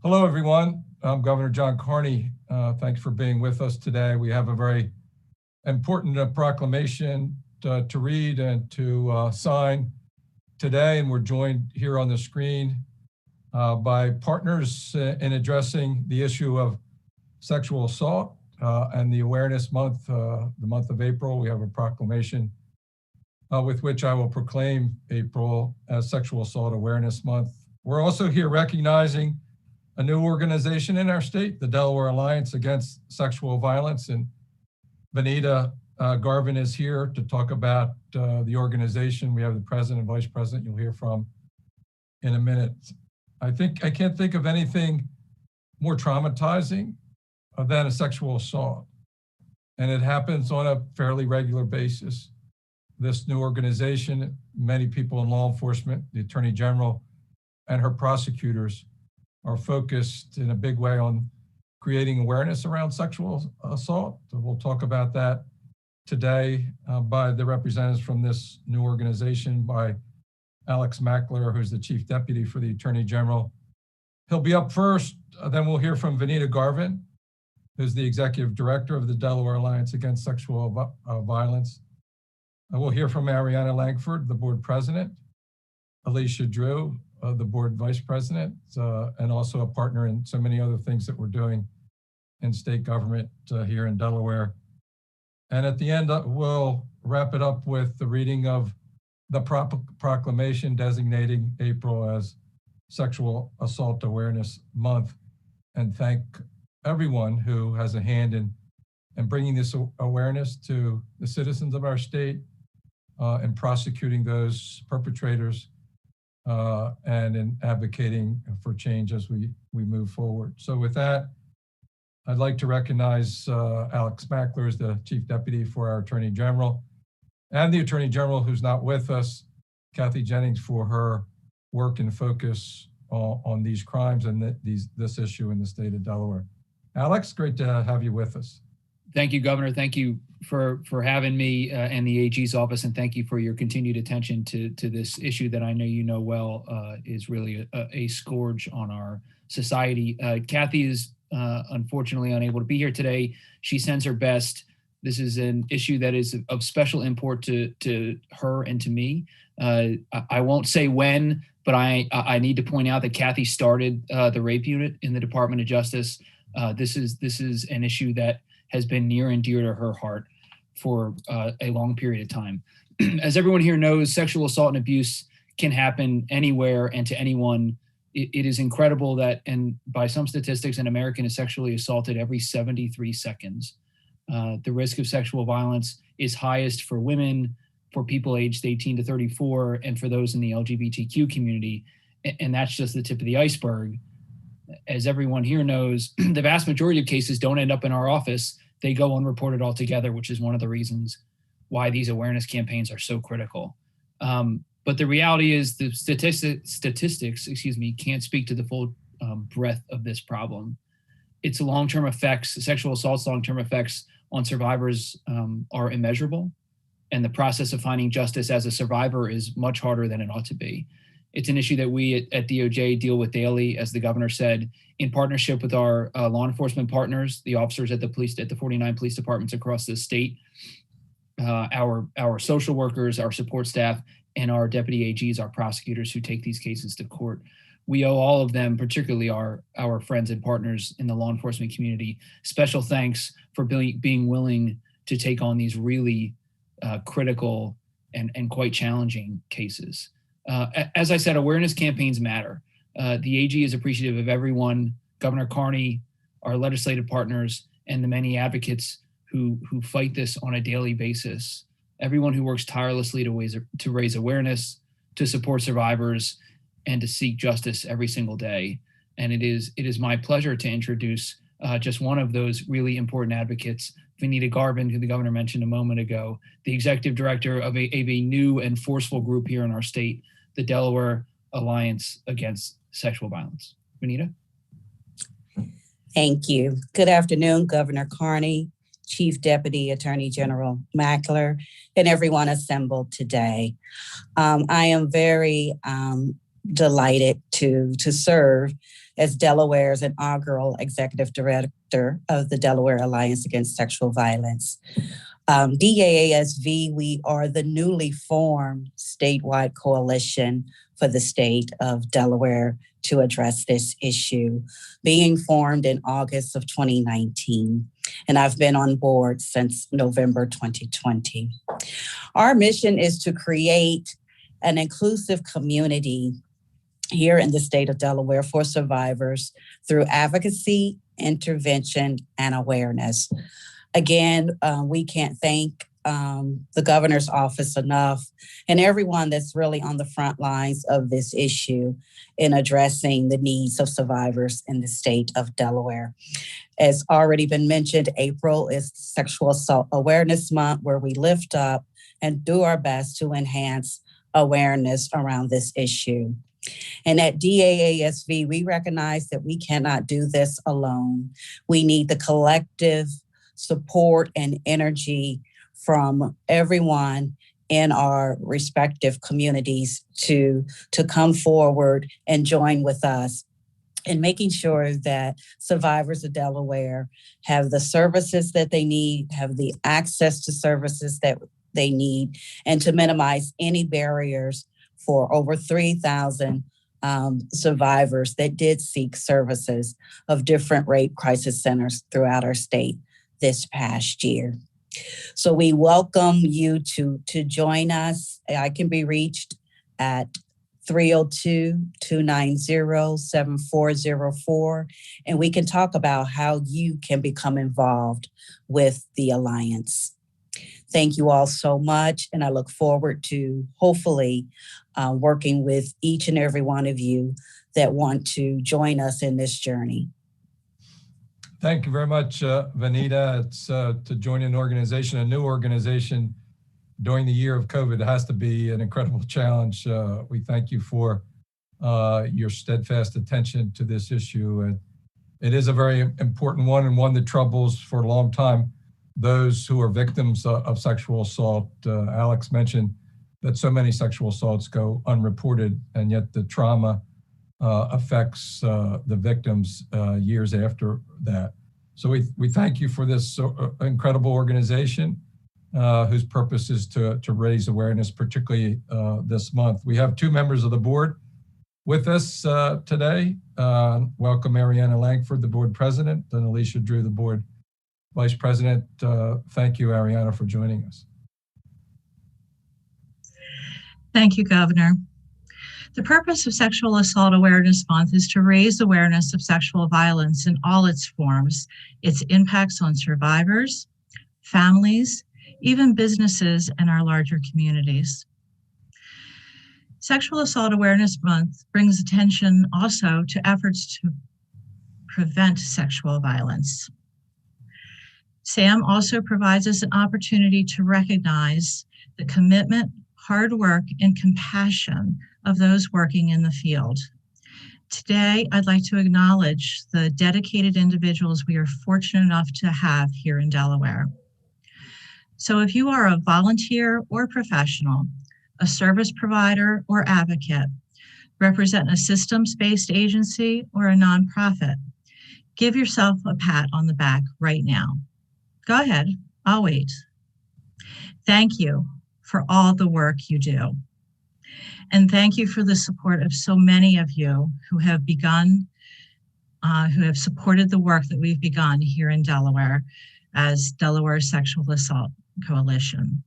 Hello, everyone. I'm Governor John Carney. Thanks for being with us today. We have a very important proclamation to read and to sign today, and we're joined here on the screen by partners in addressing the issue of sexual assault and the Awareness Month, the month of April. We have a proclamation with which I will proclaim April as Sexual Assault Awareness Month. We're also here recognizing a new organization in our state, the Delaware Alliance Against Sexual Violence, and Vanita Garvin is here to talk about the organization. We have the president and vice president you'll hear from in a minute. I can't think of anything more traumatizing than a sexual assault, and it happens on a fairly regular basis. This new organization, many people in law enforcement, the Attorney General and her prosecutors are focused in a big way on creating awareness around sexual assault. So we'll talk about that today by the representatives from this new organization, by Alex Mackler, who's the Chief Deputy for the Attorney General. He'll be up first, then we'll hear from Vanita Garvin, who's the Executive Director of the Delaware Alliance Against Sexual Violence. We'll hear from Ariana Langford, the Board President, Alicia Drew, the Board Vice President, and also a partner in so many other things that we're doing in state government here in Delaware. And at the end, we'll wrap it up with the reading of the proclamation designating April as Sexual Assault Awareness Month, and thank everyone who has a hand in bringing this awareness to the citizens of our state and prosecuting those perpetrators and in advocating for change as we move forward. So with that, I'd like to recognize Alex Mackler as the Chief Deputy for our Attorney General, and the Attorney General who's not with us, Kathy Jennings, for her work and focus on these crimes and this issue in the state of Delaware. Alex, great to have you with us. Thank you, Governor. Thank you for having me and the AG's office, and thank you for your continued attention to this issue that I know you know well is really a scourge on our society. Kathy is unfortunately unable to be here today. She sends her best. This is an issue that is of special import to her and to me. I won't say when, but I need to point out that Kathy started the rape unit in the Department of Justice. This is an issue that has been near and dear to her heart for a long period of time. As everyone here knows, sexual assault and abuse can happen anywhere and to anyone. It is incredible that, and by some statistics, an American is sexually assaulted every 73 seconds. The risk of sexual violence is highest for women, for people aged 18 to 34, and for those in the LGBTQ community. And that's just the tip of the iceberg. As everyone here knows, the vast majority of cases don't end up in our office. They go unreported altogether, which is one of the reasons why these awareness campaigns are so critical. But the reality is the statistics, can't speak to the full breadth of this problem. Its long-term effects, sexual assault's long-term effects on survivors are immeasurable. And the process of finding justice as a survivor is much harder than it ought to be. It's an issue that we at DOJ deal with daily, as the governor said, in partnership with our law enforcement partners, the officers at the 49 police departments across the state, our social workers, our support staff, and our deputy AGs, our prosecutors who take these cases to court. We owe all of them, particularly our friends and partners in the law enforcement community, special thanks for being willing to take on these really critical and quite challenging cases. As I said, awareness campaigns matter. The AG is appreciative of everyone, Governor Carney, our legislative partners, and the many advocates who fight this on a daily basis. Everyone who works tirelessly to raise awareness, to support survivors, and to seek justice every single day. And it is my pleasure to introduce just one of those really important advocates, Vanita Garvin, who the governor mentioned a moment ago, the executive director of a new and forceful group here in our state, the Delaware Alliance Against Sexual Violence. Vanita? Thank you. Good afternoon, Governor Carney, Chief Deputy Attorney General Mackler, and everyone assembled today. I am very delighted to serve as Delaware's inaugural executive director of the Delaware Alliance Against Sexual Violence. DAASV, we are the newly formed statewide coalition for the state of Delaware to address this issue, being formed in August of 2019. And I've been on board since November 2020. Our mission is to create an inclusive community here in the state of Delaware for survivors through advocacy, intervention, and awareness. Again, we can't thank the governor's office enough and everyone that's really on the front lines of this issue in addressing the needs of survivors in the state of Delaware. As already been mentioned, April is Sexual Assault Awareness Month, where we lift up and do our best to enhance awareness around this issue. And at DAASV, we recognize that we cannot do this alone. We need the collective support and energy from everyone in our respective communities to come forward and join with us in making sure that survivors of Delaware have the services that they need, have the access to services that they need, and to minimize any barriers for over 3,000 survivors that did seek services of different rape crisis centers throughout our state this past year. So we welcome you to join us. I can be reached at 302-290-7404, and we can talk about how you can become involved with the Alliance. Thank you all so much, and I look forward to hopefully working with each and every one of you that want to join us in this journey. Thank you very much, Vanita. It's to join an organization, a new organization, during the year of COVID, it has to be an incredible challenge. We thank you for your steadfast attention to this issue. It is a very important one, and one that troubles for a long time those who are victims of sexual assault. Alex mentioned that so many sexual assaults go unreported, and yet the trauma affects the victims years after that. So we thank you for this incredible organization whose purpose is to raise awareness, particularly this month. We have two members of the board with us today. Welcome Ariana Langford, the board president, and Alicia Drew, the board vice president. Thank you, Ariana, for joining us. Thank you, Governor. The purpose of Sexual Assault Awareness Month is to raise awareness of sexual violence in all its forms, its impacts on survivors, families, even businesses, and our larger communities. Sexual Assault Awareness Month brings attention also to efforts to prevent sexual violence. SAM also provides us an opportunity to recognize the commitment, hard work, and compassion of those working in the field. Today, I'd like to acknowledge the dedicated individuals we are fortunate enough to have here in Delaware. So if you are a volunteer or professional, a service provider or advocate, represent a systems-based agency or a nonprofit, give yourself a pat on the back right now. Go ahead, I'll wait. Thank you for all the work you do. And thank you for the support of so many of you who have supported the work that we've begun here in Delaware as Delaware Sexual Assault Coalition.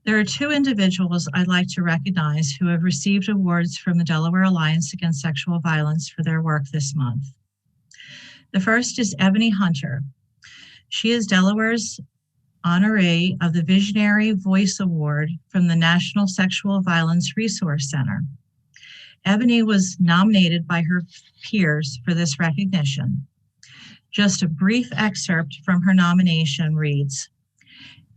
There are two individuals I'd like to recognize who have received awards from the Delaware Alliance Against Sexual Violence for their work this month. The first is Ebony Hunter. She is Delaware's honoree of the Visionary Voice Award from the National Sexual Violence Resource Center. Ebony was nominated by her peers for this recognition. Just a brief excerpt from her nomination reads,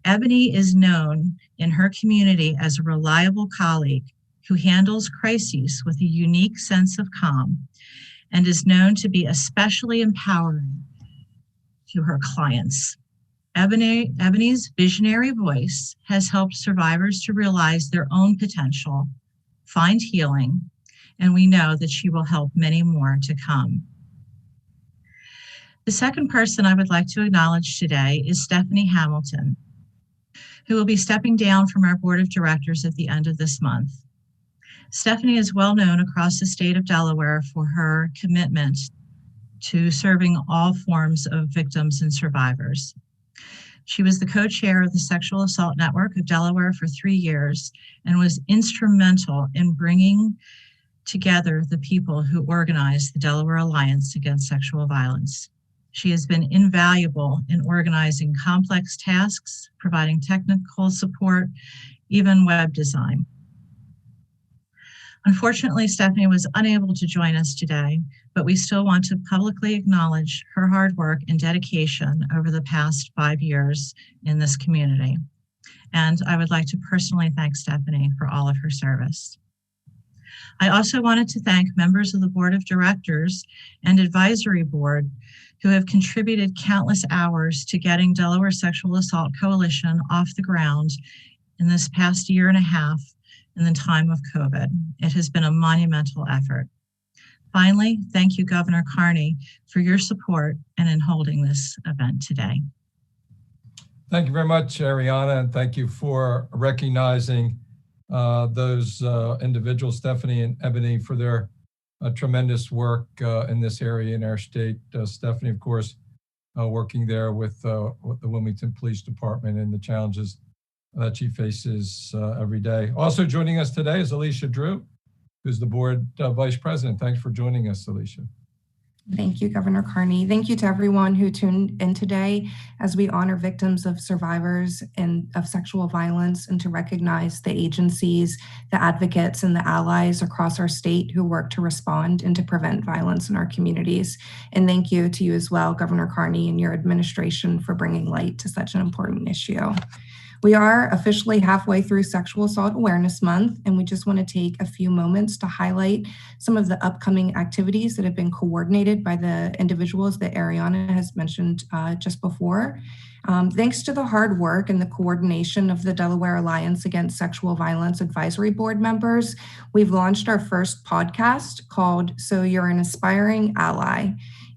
Ebony is known in her community as a reliable colleague who handles crises with a unique sense of calm and is known to be especially empowering to her clients. Ebony's visionary voice has helped survivors to realize their own potential, find healing, and we know that she will help many more to come. The second person I would like to acknowledge today is Stephanie Hamilton, who will be stepping down from our board of directors at the end of this month. Stephanie is well known across the state of Delaware for her commitment to serving all forms of victims and survivors. She was the co-chair of the Sexual Assault Network of Delaware for 3 years and was instrumental in bringing together the people who organized the Delaware Alliance Against Sexual Violence. She has been invaluable in organizing complex tasks, providing technical support, even web design. Unfortunately, Stephanie was unable to join us today, but we still want to publicly acknowledge her hard work and dedication over the past 5 years in this community. And I would like to personally thank Stephanie for all of her service. I also wanted to thank members of the board of directors and advisory board who have contributed countless hours to getting Delaware Sexual Assault Coalition off the ground in this past 1.5 years in the time of COVID. It has been a monumental effort. Finally, thank you, Governor Carney, for your support and in holding this event today. Thank you very much, Ariana, and thank you for recognizing those individuals, Stephanie and Ebony, for their tremendous work in this area in our state. Stephanie, of course, working there with the Wilmington Police Department and the challenges that she faces every day. Also joining us today is Alicia Drew, who's the board vice president. Thanks for joining us, Alicia. Thank you, Governor Carney. Thank you to everyone who tuned in today as we honor victims of survivors and of sexual violence, and to recognize the agencies, the advocates, and the allies across our state who work to respond and to prevent violence in our communities. And thank you to you as well, Governor Carney, and your administration for bringing light to such an important issue. We are officially halfway through Sexual Assault Awareness Month, and we just want to take a few moments to highlight some of the upcoming activities that have been coordinated by the individuals that Ariana has mentioned just before. Thanks to the hard work and the coordination of the Delaware Alliance Against Sexual Violence Advisory Board members, we've launched our first podcast called So You're an Aspiring Ally.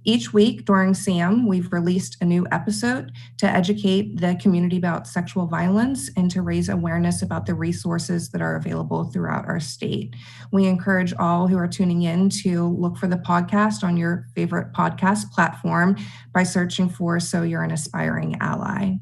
Each week during SAM, we've released a new episode to educate the community about sexual violence and to raise awareness about the resources that are available throughout our state. We encourage all who are tuning in to look for the podcast on your favorite podcast platform by searching for So You're an Aspiring Ally.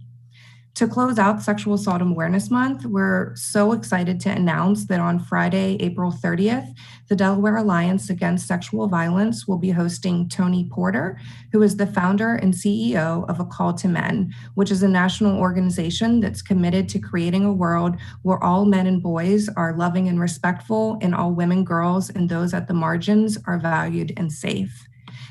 To close out Sexual Assault Awareness Month, we're so excited to announce that on Friday, April 30th, the Delaware Alliance Against Sexual Violence will be hosting Tony Porter, who is the founder and CEO of A Call to Men, which is a national organization that's committed to creating a world where all men and boys are loving and respectful, and all women, girls, and those at the margins are valued and safe.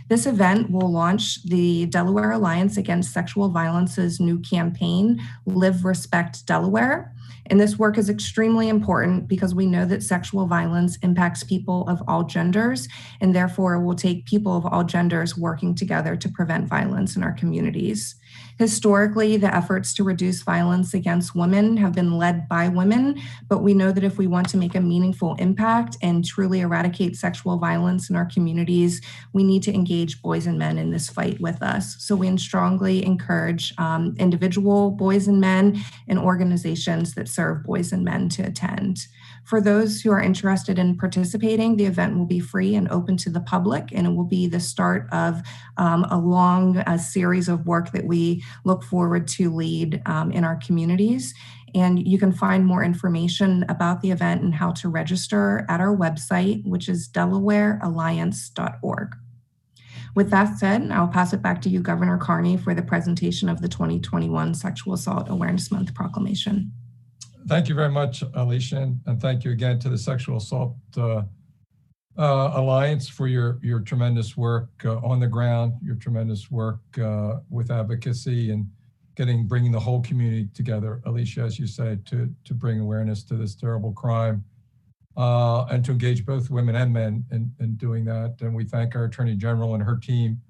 This event will launch the Delaware Alliance Against Sexual Violence's new campaign, Live Respect Delaware. And this work is extremely important because we know that sexual violence impacts people of all genders, and therefore it will take people of all genders working together to prevent violence in our communities. Historically, the efforts to reduce violence against women have been led by women, but we know that if we want to make a meaningful impact and truly eradicate sexual violence in our communities, we need to engage boys and men in this fight with us. So we strongly encourage individual boys and men and organizations that serve boys and men to attend. For those who are interested in participating, the event will be free and open to the public, and it will be the start of a long series of work that we look forward to lead in our communities. And you can find more information about the event and how to register at our website, which is delawarealliance.org. With that said, I'll pass it back to you, Governor Carney, for the presentation of the 2021 Sexual Assault Awareness Month Proclamation. Thank you very much, Alicia, and thank you again to the Sexual Assault Alliance for your tremendous work on the ground, your tremendous work with advocacy and bringing the whole community together, Alicia, as you say, to bring awareness to this terrible crime and to engage both women and men in doing that. And we thank our Attorney General and her team,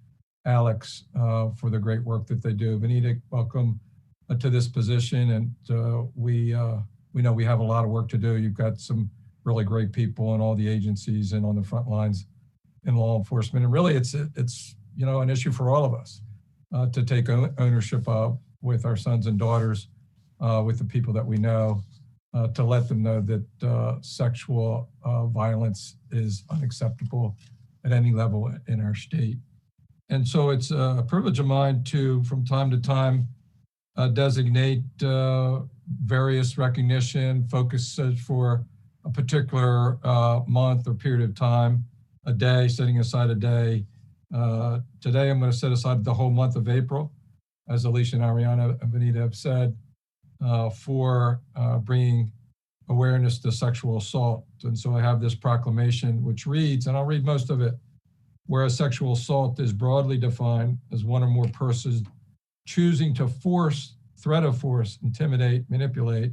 Alex, for the great work that they do. Vanita, welcome to this position, and we know we have a lot of work to do. You've got some really great people in all the agencies and on the front lines in law enforcement. And really, it's an issue for all of us to take ownership of with our sons and daughters, with the people that we know, to let them know that sexual violence is unacceptable at any level in our state. And so it's a privilege of mine to, from time to time, designate various recognition focuses for a particular month or period of time, a day, setting aside a day. Today, I'm going to set aside the whole month of April, as Alicia and Ariana and Benita have said, for bringing awareness to sexual assault. And so I have this proclamation, which reads, and I'll read most of it, whereas sexual assault is broadly defined as one or more persons choosing to force, threat of force, intimidate, manipulate,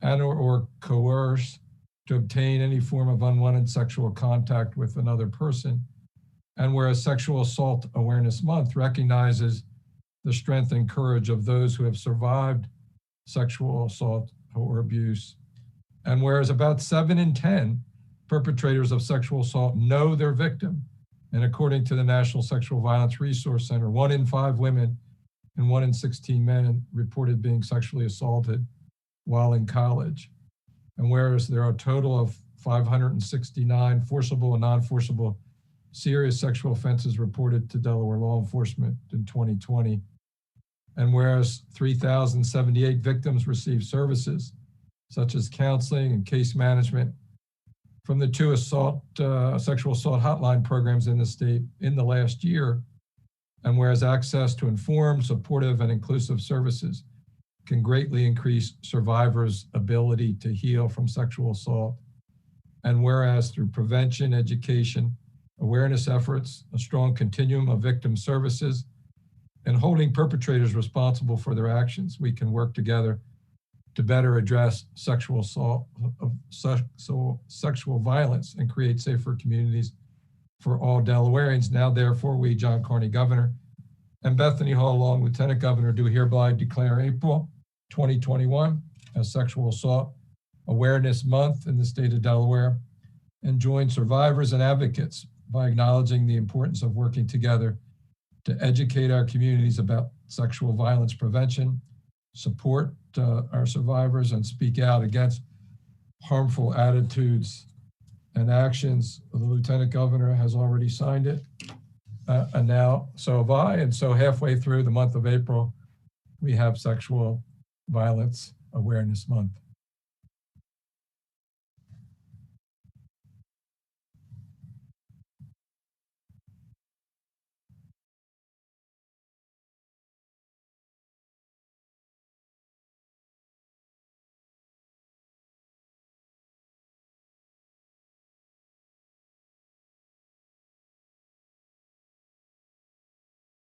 and or coerce to obtain any form of unwanted sexual contact with another person. And whereas Sexual Assault Awareness Month recognizes the strength and courage of those who have survived sexual assault or abuse. And whereas about 7 in 10 perpetrators of sexual assault know their victim. And according to the National Sexual Violence Resource Center, 1 in 5 women and 1 in 16 men reported being sexually assaulted while in college. And whereas there are a total of 569 forcible and non-forcible serious sexual offenses reported to Delaware law enforcement in 2020. And whereas 3,078 victims received services such as counseling and case management from the 2 sexual assault hotline programs in the state in the last year. And whereas access to informed, supportive, and inclusive services can greatly increase survivors' ability to heal from sexual assault. And whereas through prevention, education, awareness efforts, a strong continuum of victim services, and holding perpetrators responsible for their actions, we can work together to better address sexual assault, sexual violence, and create safer communities for all Delawareans. Now, therefore, we, John Carney, Governor, and Bethany Hall, along Lieutenant Governor, do hereby declare April 2021 as Sexual Assault Awareness Month in the state of Delaware, and join survivors and advocates by acknowledging the importance of working together to educate our communities about sexual violence prevention, support our survivors, and speak out against harmful attitudes and actions. The Lieutenant Governor has already signed it, and now so have I. And so halfway through the month of April, we have Sexual Violence Awareness Month.